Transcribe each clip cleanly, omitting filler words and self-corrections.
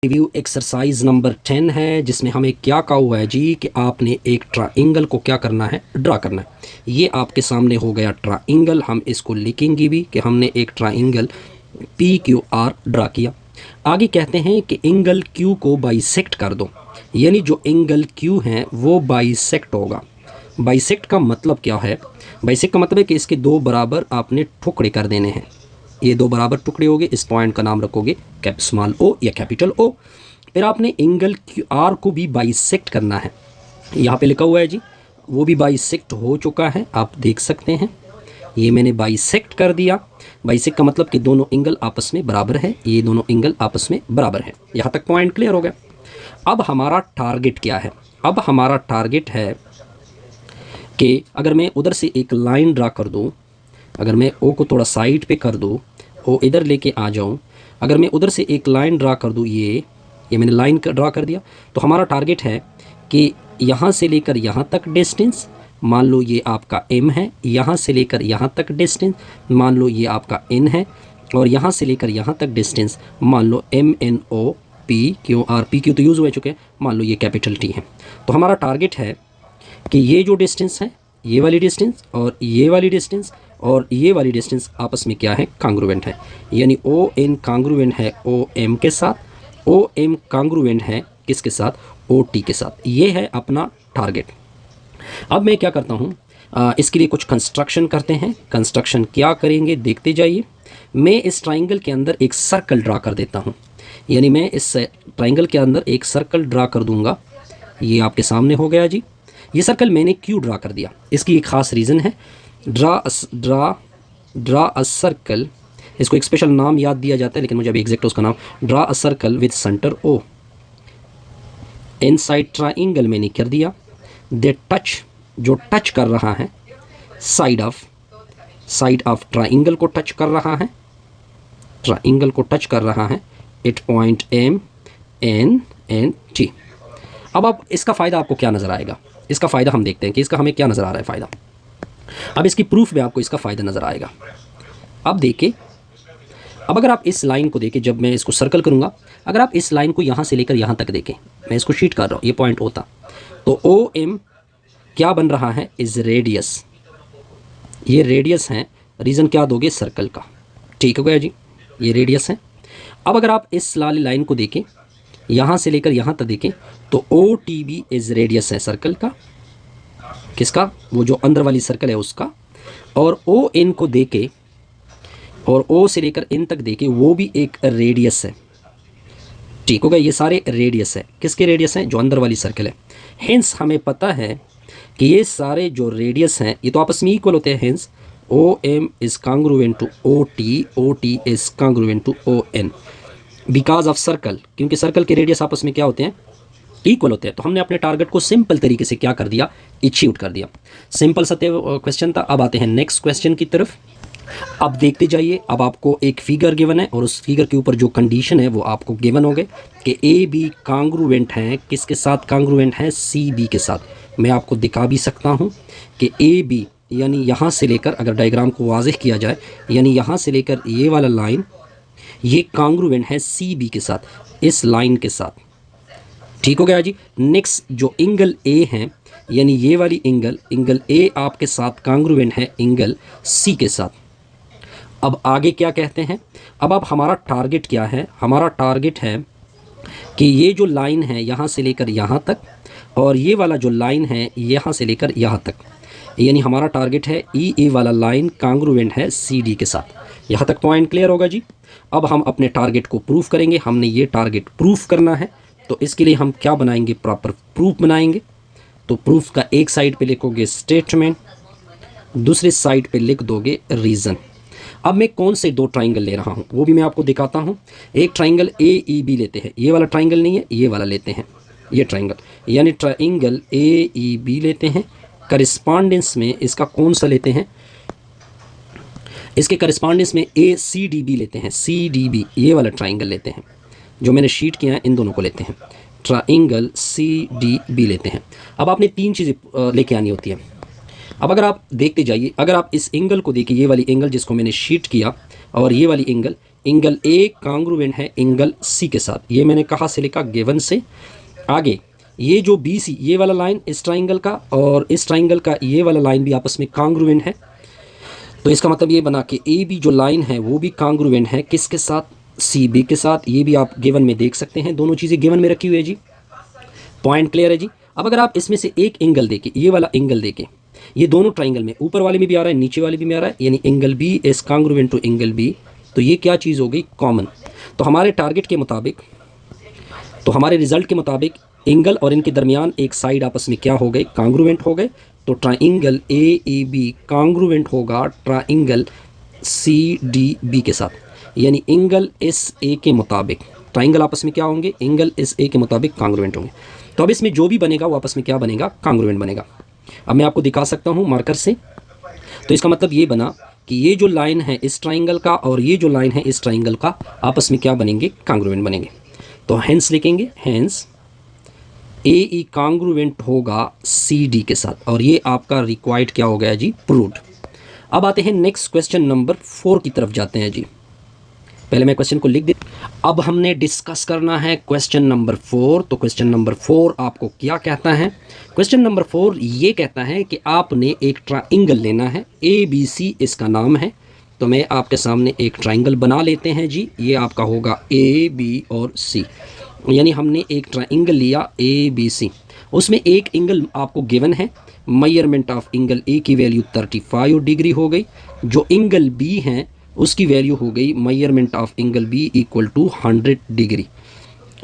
Review exercise number 10 है, जिसमें हमें क्या कहा हुआ है जी कि आपने एक ट्राइंगल को क्या करना है, ड्रा करना है। ये आपके सामने हो गया ट्राइंगल। हम इसको लिखेंगे भी कि हमने एक ट्राइंगल PQR ड्रा किया। आगे कहते हैं कि एंगल Q को बाइसेक्ट कर दो, यानी जो एंगल Q है वो बाइसेक्ट होगा। बाइसेक्ट का मतलब क्या है? बाइसेक्ट का मतलब है कि इसके दो बराबर आपने टुकड़े कर देने हैं। ये दो बराबर टुकड़े हो गए, इस पॉइंट का नाम रखोगे कैप स्मॉल ओ या कैपिटल ओ। फिर आपने एंगल QR को भी बाइसेक्ट करना है। यहाँ पे लिखा हुआ है जी, वो भी बाइसेक्ट हो चुका है, आप देख सकते हैं। ये मैंने बाइसेक्ट कर दिया। बाइसेक्ट का मतलब कि दोनों एंगल आपस में बराबर है, ये दोनों एंगल आपस में बराबर है। यहाँ तक पॉइंट क्लियर हो गया। अब हमारा टारगेट क्या है? अब हमारा टारगेट है कि अगर मैं उधर से एक लाइन ड्रा कर दूँ, अगर मैं ओ को थोड़ा साइड पे कर दूँ, ओ इधर लेके आ जाऊँ, अगर मैं उधर से एक लाइन ड्रा कर दूँ, ये मैंने लाइन ड्रा कर दिया, तो हमारा टारगेट है कि यहाँ से लेकर यहाँ तक डिस्टेंस, मान लो ये आपका M है, यहाँ से लेकर यहाँ तक डिस्टेंस मान लो ये आपका N है, और यहाँ से लेकर यहाँ तक डिस्टेंस मान लो MNOPQR, PQ तो यूज़ हो चुके हैं, मान लो ये कैपिटल T है। तो हमारा टारगेट है कि ये जो डिस्टेंस है, ये वाली डिस्टेंस और ये वाली डिस्टेंस और ये वाली डिस्टेंस आपस में क्या है, कांग्रुएंट है। यानी ON कांग्रुएंट है OM के साथ, OM कांग्रुएंट है किसके साथ, OT के साथ। ये है अपना टारगेट। अब मैं क्या करता हूँ, इसके लिए कुछ कंस्ट्रक्शन करते हैं। कंस्ट्रक्शन क्या करेंगे देखते जाइए। मैं इस ट्राइंगल के अंदर एक सर्कल ड्रा कर देता हूँ, यानी मैं इस ट्राइंगल के अंदर एक सर्कल ड्रा कर दूंगा। ये आपके सामने हो गया जी। ये सर्कल मैंने क्यों ड्रा कर दिया, इसकी एक ख़ास रीज़न है। ड्रा अ सर्कल, इसको एक स्पेशल नाम याद दिया जाता है, लेकिन मुझे अभी एग्जैक्ट उसका नाम, draw a circle with centre O inside triangle मैंने कर दिया। दे टच, जो टच कर रहा है साइड ऑफ ट्राइंगल को टच कर रहा है, ट्राइंगल को टच कर रहा है at point M N N T। अब इसका फ़ायदा आपको क्या नज़र आएगा, इसका फ़ायदा हम देखते हैं कि इसका हमें क्या नज़र आ रहा है फ़ायदा। अब इसकी प्रूफ में आपको इसका फ़ायदा नज़र आएगा। अब देखिए, अब अगर आप इस लाइन को देखें, जब मैं इसको सर्कल करूँगा, अगर आप इस लाइन को यहाँ से लेकर यहाँ तक देखें, मैं इसको शीट कर रहा हूँ, ये पॉइंट होता तो OM क्या बन रहा है, इज़ रेडियस। ये रेडियस है, रीज़न क्या दोगे, सर्कल का। ठीक हो गया जी, ये रेडियस है। अब अगर आप इस वाली लाइन को देखें, यहाँ से लेकर यहाँ तक देखें, तो OTB इज़ रेडियस है सर्कल का, किसका, वो जो अंदर वाली सर्कल है उसका। और ON को देके और O से लेकर N तक देके, वो भी एक रेडियस है। ठीक हो गया, ये सारे रेडियस है। किसके रेडियस हैं, जो अंदर वाली सर्कल है। हेंस हमें पता है कि ये सारे जो रेडियस हैं ये तो आपस में इक्वल होते हैं। Hence OM is congruent to OT, OT is congruent to ON because of circle, क्योंकि सर्कल के रेडियस आपस में क्या होते हैं, इक्वल होते हैं। तो हमने अपने टारगेट को सिंपल तरीके से क्या कर दिया, अचीव कर दिया। सिंपल सा क्वेश्चन था। अब आते हैं नेक्स्ट क्वेश्चन की तरफ। अब देखते जाइए। अब आपको एक फिगर गिवन है और उस फिगर के ऊपर जो कंडीशन है वो आपको गिवन हो गए कि AB कांग्रुएंट है किसके साथ, कांग्रुएंट है CB के साथ। मैं आपको दिखा भी सकता हूँ कि AB यानी यहाँ से लेकर, अगर डायग्राम को वाज़ेह किया जाए, यानी यहाँ से लेकर ये वाला लाइन, ये कांग्रुएंट है CB के साथ, इस लाइन के साथ। ठीक हो गया जी। नेक्स्ट जो एंगल A है, यानी ये वाली एंगल A आपके साथ कांग्रुएंट है एंगल C के साथ। अब आगे क्या कहते हैं, अब हमारा टारगेट क्या है, हमारा टारगेट है कि ये जो लाइन है यहाँ से लेकर यहाँ तक, और ये वाला जो लाइन है यहाँ से लेकर यहाँ तक, यानी हमारा टारगेट है EA वाला लाइन कांग्रुएंट है CD के साथ। यहाँ तक पॉइंट क्लियर होगा जी। अब हम अपने टारगेट को प्रूफ करेंगे। हमने ये टारगेट प्रूफ करना है, तो इसके लिए हम क्या बनाएंगे, प्रॉपर प्रूफ बनाएंगे। तो प्रूफ का एक साइड पे लिखोगे स्टेटमेंट, दूसरे साइड पे लिख दोगे रीज़न। अब मैं कौन से दो ट्राइंगल ले रहा हूँ वो भी मैं आपको दिखाता हूँ। एक ट्राइंगल AEB लेते हैं, ये वाला ट्राइंगल नहीं है, ये वाला लेते हैं, ये ट्राइंगल, यानी ट्राइंगल AEB लेते हैं। करिस्पॉन्डेंस में इसका कौन सा लेते हैं, इसके करिस्पॉन्डेंस में ACDB लेते हैं, CDB ये वाला ट्राइंगल लेते हैं। जो मैंने शीट किया है इन दोनों को लेते हैं, ट्राइंगल CDB लेते हैं। अब आपने तीन चीज़ें लेके आनी होती है। अब अगर आप देखते जाइए, अगर आप इस एंगल को देखिए, ये वाली एंगल जिसको मैंने शीट किया और ये वाली एंगल, एंगल ए कांग्रुएंट है एंगल सी के साथ। ये मैंने कहाँ से लिखा, गिवन से। आगे ये जो बी सी ये वाला लाइन इस ट्राइंगल का और इस ट्राइंगल का ये वाला लाइन भी आपस में कांग्रुएंट है, तो इसका मतलब ये बना कि ए बी जो लाइन है वो भी कांग्रुएंट है किसके साथ, सी बी के साथ। ये भी आप गिवन में देख सकते हैं, दोनों चीज़ें गिवन में रखी हुई है जी। पॉइंट क्लियर है जी। अब अगर आप इसमें से एक एंगल देके, ये वाला एंगल देके, ये दोनों ट्राइंगल में ऊपर वाले में भी आ रहा है नीचे वाले भी में आ रहा है, यानी angle B is congruent to angle B, तो ये क्या चीज़ हो गई, कॉमन। तो हमारे टारगेट के मुताबिक, तो हमारे रिजल्ट के मुताबिक एंगल और इनके दरमियान एक साइड आपस में क्या हो गए, कांग्रुएंट हो गए। तो ट्राइंगल ए बी कांग्रुएंट होगा ट्राइंगल सी डी बी के साथ, यानी एंगल एस ए के मुताबिक ट्राइंगल आपस में क्या होंगे, एंगल एस ए के मुताबिक कांग्रुएंट होंगे। तो अब इसमें जो भी बनेगा वो आपस में क्या बनेगा, कांग्रुएंट बनेगा। अब मैं आपको दिखा सकता हूँ मार्कर से। तो इसका मतलब ये बना कि ये जो लाइन है इस ट्राइंगल का और ये जो लाइन है इस ट्राइंगल का आपस में क्या बनेंगे, कांग्रुएंट बनेंगे। तो हेंस लिखेंगे, हेंस ए ई कांग्रुएंट होगा सी डी के साथ, और ये आपका रिक्वायर्ड क्या हो गया जी, प्रूव्ड। अब आते हैं नेक्स्ट क्वेश्चन नंबर 4 की तरफ जाते हैं जी। पहले मैं क्वेश्चन को लिख दे। अब हमने डिस्कस करना है क्वेश्चन नंबर 4। तो क्वेश्चन नंबर 4 आपको क्या कहता है, क्वेश्चन नंबर 4 ये कहता है कि आपने एक ट्राइंगल लेना है, ए बी सी इसका नाम है। तो मैं आपके सामने एक ट्राइंगल बना लेते हैं जी। ये आपका होगा ए बी और सी, यानी हमने एक ट्राइंगल लिया ए बी सी, उसमें एक एंगल आपको गिवन है, मेजरमेंट ऑफ एंगल ए की वैल्यू 35 डिग्री हो गई, जो एंगल बी है उसकी वैल्यू हो गई measurement of angle B equal to 100 degree,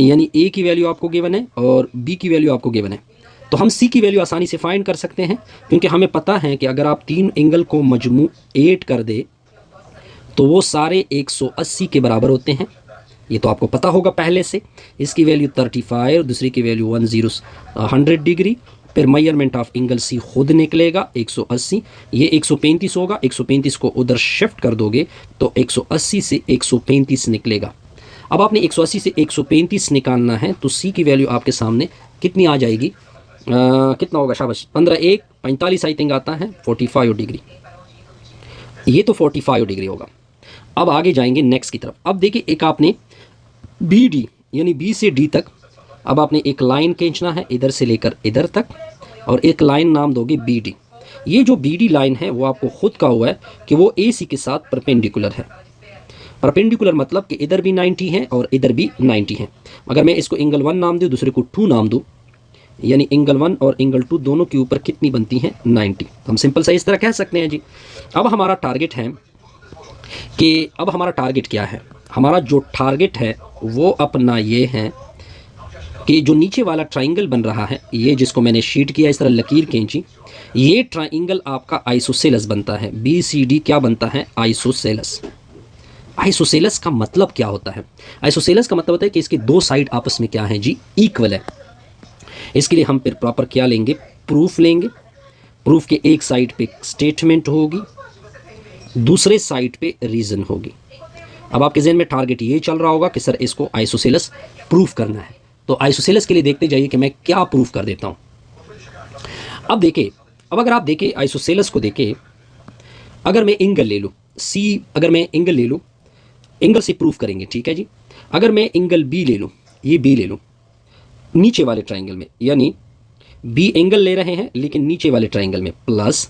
यानी ए की वैल्यू आपको गिवन है और बी की वैल्यू आपको गिवन है। तो हम सी की वैल्यू आसानी से फाइंड कर सकते हैं, क्योंकि हमें पता है कि अगर आप तीन एंगल को मजमू 8 कर दे तो वो सारे 180 के बराबर होते हैं। ये तो आपको पता होगा पहले से। इसकी वैल्यू 35 और दूसरी की वैल्यू 100 डिग्री, फिर मेजरमेंट ऑफ एंगल सी खुद निकलेगा 180, ये 135 होगा, 135 को उधर शिफ्ट कर दोगे तो 180 से 135 निकलेगा। अब आपने 180 से 135 निकालना है, तो सी की वैल्यू आपके सामने कितनी आ जाएगी, कितना होगा, शाबाश, 15 1 45 आई थिंक आता है, 45 डिग्री। ये तो 45 डिग्री होगा। अब आगे जाएंगे नेक्स्ट की तरफ। अब देखिए एक आपने बी डी यानी बी से डी तक, अब आपने एक लाइन खींचना है इधर से लेकर इधर तक, और एक लाइन नाम दोगे बी डी। ये जो बी डी लाइन है वो आपको खुद का हुआ है कि वो ए सी के साथ परपेंडिकुलर है। परपेंडिकुलर मतलब कि इधर भी 90 है और इधर भी 90 है। अगर मैं इसको एंगल 1 नाम दूँ, दूसरे को 2 नाम दूँ, यानी एंगल 1 और एंगल 2 दोनों के ऊपर कितनी बनती है, 90। हम सिंपल सा इस तरह कह सकते हैं जी। अब हमारा टारगेट है कि अब हमारा टारगेट क्या है, हमारा जो टारगेट है वो अपना ये है कि जो नीचे वाला ट्राइंगल बन रहा है, ये जिसको मैंने शीट किया इस तरह लकीर खींची, ये ट्राइंगल आपका आइसोसेलस बनता है। बी सी डी क्या बनता है, आइसोसेलस। आइसोसेलस का मतलब क्या होता है, आइसोसेलस का मतलब होता है कि इसके दो साइड आपस में क्या है जी, इक्वल है। इसके लिए हम फिर प्रॉपर क्या लेंगे, प्रूफ लेंगे। प्रूफ के एक साइड पे स्टेटमेंट होगी, दूसरे साइड पे रीज़न होगी। अब आपके जहन में टारगेट ये चल रहा होगा कि सर इसको आइसोसेलस प्रूफ करना है। तो आइसोसेलस के लिए देखते जाइए कि मैं क्या प्रूफ कर देता हूँ। अब देखिए, अब अगर आप देखें आइसोसेलस को देखें, अगर मैं एंगल ले लूँ सी, अगर मैं एंगल ले लूँ, एंगल से प्रूफ करेंगे, ठीक है जी। अगर मैं एंगल बी ले लूँ, ये बी ले लूँ नीचे वाले ट्राइंगल में, यानी बी एंगल ले रहे हैं लेकिन नीचे वाले ट्राइंगल में प्लस,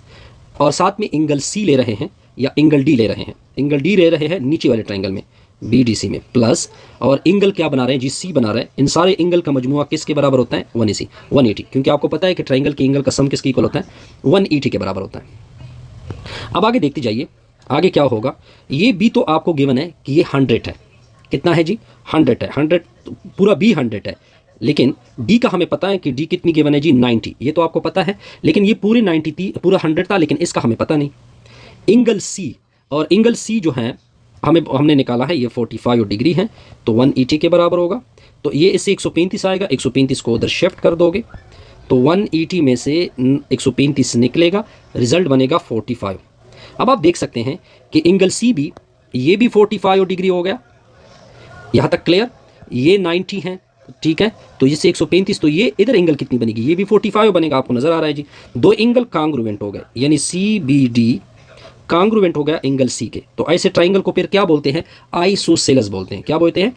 और साथ में एंगल सी ले रहे हैं या एंगल डी ले रहे हैं, एंगल डी ले रहे हैं नीचे वाले ट्राइंगल में बी डी सी में प्लस, और एंगल क्या बना रहे हैं जी, सी बना रहे हैं। इन सारे एंगल का मजमुआ किसके बराबर होता है, 180, क्योंकि आपको पता है कि ट्राइंगल के एंगल का सम किसके इक्वल होता है, 180 के बराबर होता है। अब आगे देखते जाइए, आगे क्या होगा। ये बी तो आपको गिवन है कि ये 100 है, कितना है जी, 100 है, 100 पूरा बी 100 है, लेकिन डी का हमें पता है कि डी कितनी गिवन है जी, 90। ये तो आपको पता है, लेकिन ये पूरे 90 थी, पूरा 100 था, लेकिन इसका हमें पता नहीं। एंगल सी, और एंगल सी जो है हमने निकाला है, ये 45 डिग्री है, तो 180 के बराबर होगा। तो ये इससे 135 आएगा, 135 को उधर शिफ्ट कर दोगे तो 180 में से 135 निकलेगा, रिजल्ट बनेगा 45। अब आप देख सकते हैं कि एंगल सी भी, ये भी 45 डिग्री हो गया, यहाँ तक क्लियर। ये 90 है, ठीक है, तो इससे 135, तो ये इधर एंगल कितनी बनेगी, ये भी 45 बनेगा, आपको नजर आ रहा है जी। दो एंगल कांग्रुएंट हो गए, यानी सी बी डी कांग्रुवेंट हो गया एंगल सी के। तो ऐसे ट्राइंगल को फिर क्या बोलते हैं? आइसोसेलेस बोलते हैं। क्या बोलते हैं?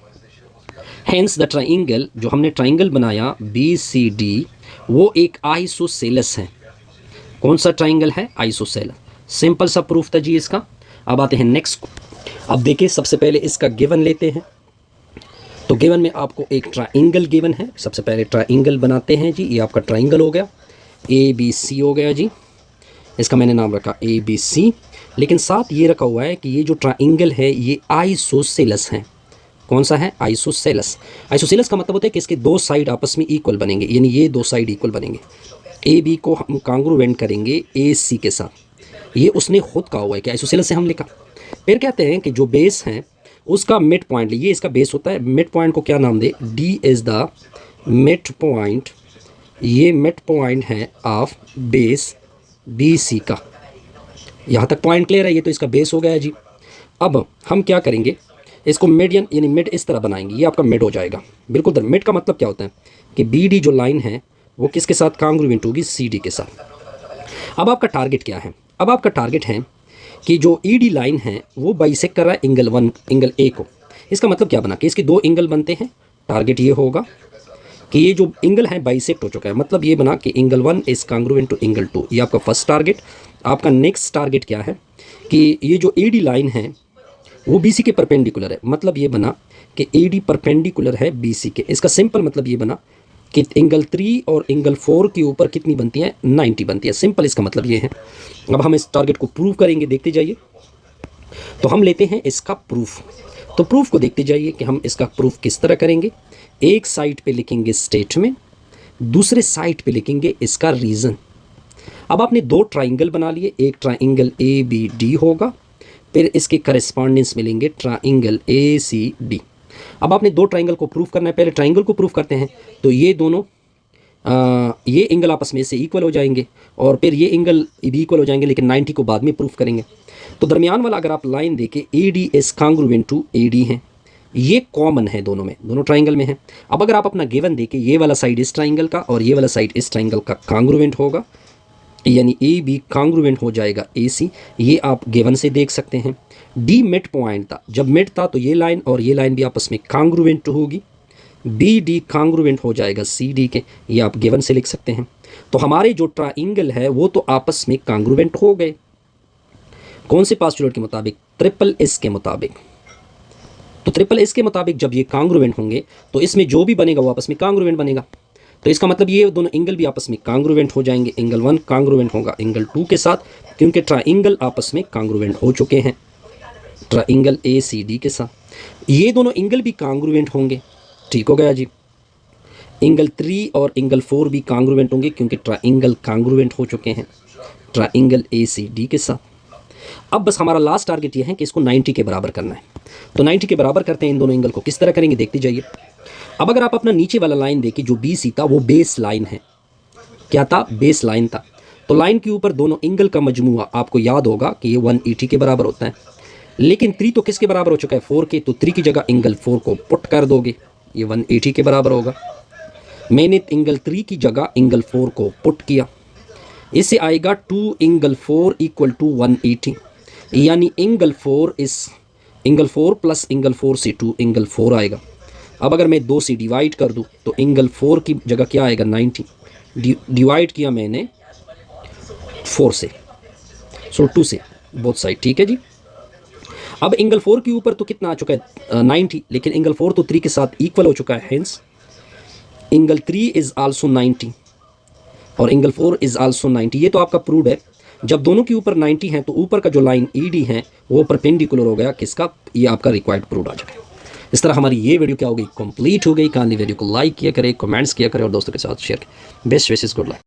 हेंस द ट्राइंगल, जो हमने ट्राइंगल बनाया BCD, वो एक आइसोसेलेस है। कौन सा ट्राइंगल है? आइसोसेलेस। सिंपल सा प्रूफ था जी इसका। अब आते हैं नेक्स्ट। अब देखिए, सबसे पहले इसका गिवन लेते हैं। तो गिवन में आपको एक ट्राइंगल गिवन है। सबसे पहले ट्राइंगल बनाते हैं जी। ये आपका ट्राइंगल हो गया, ABC हो गया जी। इसका मैंने नाम रखा ABC, लेकिन साथ ये रखा हुआ है कि ये जो ट्राइंगल है ये आइसोसेलेस है। कौन सा है? आइसोसेलेस। आइसोसेलेस का मतलब होता है कि इसके दो साइड आपस में इक्वल बनेंगे, यानी ये दो साइड इक्वल बनेंगे। AB को हम कांग्रुवेंट करेंगे AC के साथ। ये उसने खुद कहा हुआ है कि आइसोसेलेस से हम लिखा। फिर कहते हैं कि जो बेस है उसका मिड पॉइंट, ये इसका बेस होता है। मिड पॉइंट को क्या नाम दे? D is the mid point. ये मिड पॉइंट है ऑफ बेस BC का। यहाँ तक पॉइंट क्लियर है? ये तो इसका बेस हो गया जी। अब हम क्या करेंगे, इसको मीडियन यानी मिड इस तरह बनाएंगे। ये आपका मिड हो जाएगा बिल्कुल। मिड का मतलब क्या होता है कि BD जो लाइन है वो किसके साथ कांग्रुवेंट होगी? CD के साथ। अब आपका टारगेट क्या है? अब आपका टारगेट है कि जो ED लाइन है वो बाइसेक्ट कर रहा है एंगल 1, एंगल A को। इसका मतलब क्या बना कि इसके दो एंगल बनते हैं। टारगेट ये होगा कि ये जो एंगल है बाइसेक्ट हो चुका है, मतलब ये बना कि एंगल 1 इज कांग्रुवेंट टू एंगल 2। ये आपका फर्स्ट टारगेट। आपका नेक्स्ट टारगेट क्या है कि ये जो AD लाइन है वो BC के परपेंडिकुलर है, मतलब ये बना कि AD परपेंडिकुलर है BC के। इसका सिंपल मतलब ये बना कि एंगल 3 और एंगल 4 के ऊपर कितनी बनती है? 90 बनती है। सिंपल इसका मतलब ये है। अब हम इस टारगेट को प्रूव करेंगे, देखते जाइए। तो हम लेते हैं इसका प्रूफ। तो प्रूफ को देखते जाइए कि हम इसका प्रूफ किस तरह करेंगे। एक साइड पे लिखेंगे स्टेटमेंट, दूसरे साइड पे लिखेंगे इसका रीज़न। अब आपने दो ट्राइंगल बना लिए, एक ट्राइंगल ABD होगा, फिर इसके करेस्पॉन्डेंस मिलेंगे ट्राइंगल ACD। अब आपने दो ट्राइंगल को प्रूफ करना है। पहले ट्राइंगल को प्रूफ करते हैं। तो ये दोनों ये एंगल आपस में से इक्वल हो जाएंगे और फिर ये एंगल भी इक्वल हो जाएंगे, लेकिन 90 को बाद में प्रूफ करेंगे। तो दरमियान वाला अगर आप लाइन देखें AD इज कांग्रुवेंट टू AD है, ये कॉमन है दोनों में, दोनों ट्राइंगल में है। अब अगर आप अपना गिवन देखें, ये वाला साइड इस ट्राइंगल का और ये वाला साइड इस ट्राइंगल का कांग्रुवेंट होगा, यानी AB कांग्रुवेंट हो जाएगा AC। ये आप गिवन से देख सकते हैं। D मिड पॉइंट था, जब मिड था तो ये लाइन और ये लाइन भी आपस में कांग्रुवेंट होगी। BD कांग्रुवेंट हो जाएगा CD के, ये आप गिवन से लिख सकते हैं। तो हमारे जो ट्राइंगल है वो तो आपस में कांग्रुवेंट हो गए। कौन से पास्टुलेट के मुताबिक? ट्रिपल S के मुताबिक। तो ट्रिपल S के मुताबिक जब ये कांग्रुवेंट होंगे तो इसमें जो भी बनेगा वो आपस में कांग्रुवेंट बनेगा। तो इसका मतलब ये दोनों एंगल भी आपस में कांग्रुवेंट हो जाएंगे। एंगल 1 कांग्रुवेंट होगा एंगल 2 के साथ, क्योंकि ट्राइंगल आपस में कांग्रुवेंट हो चुके हैं ट्राइंगल ACD के साथ। ये दोनों एंगल भी कांग्रुवेंट होंगे। ठीक हो गया जी। एंगल 3 और एंगल 4 भी कांग्रुवेंट होंगे, क्योंकि ट्राइंगल कांग्रुवेंट हो चुके हैं ट्राइंगल ACD के साथ। अब बस हमारा लास्ट टारगेट ये है कि इसको 90 के बराबर करना है। तो 90 के बराबर करते हैं इन दोनों एंगल को। किस तरह करेंगे देखते जाइए। अब अगर आप अपना नीचे वाला लाइन देखिए, जो BC था वो बेस लाइन है। क्या था? बेस लाइन था। तो लाइन के ऊपर दोनों एंगल का मजमुआ आपको याद होगा कि ये 180 के बराबर होता है। लेकिन 3 तो किसके बराबर हो चुका है? 4 के। तो 3 की जगह एंगल 4 को पुट कर दोगे, ये 180 के बराबर होगा। मैंने एंगल 3 की जगह एंगल 4 को पुट किया, इससे आएगा 2 एंगल 4 इक्वल टू 180, यानी एंगल 4 इस एंगल 4 प्लस एंगल 4 से 2 एंगल 4 आएगा। अब अगर मैं 2 से डिवाइड कर दूं तो एंगल 4 की जगह क्या आएगा? 90। डिवाइड किया मैंने 4 से, सो 2 से बोथ साइड। ठीक है जी। अब एंगल 4 के ऊपर तो कितना आ चुका है? 90, लेकिन एंगल 4 तो 3 के साथ इक्वल हो चुका है। हेंस एंगल 3 इज आल्सो 90 और एंगल 4 इज आल्सो 90। ये तो आपका प्रूव है। जब दोनों के ऊपर 90 है तो ऊपर का जो लाइन ED है वो परपेंडिकुलर हो गया किसका? ये आपका रिक्वायर्ड प्रूव आ जाएगा। इस तरह हमारी ये वीडियो क्या हो गई? कंप्लीट हो गई। काइंडली वीडियो को लाइक किया करें, कमेंट्स किया करें और दोस्तों के साथ शेयर करें। Best wishes, good luck.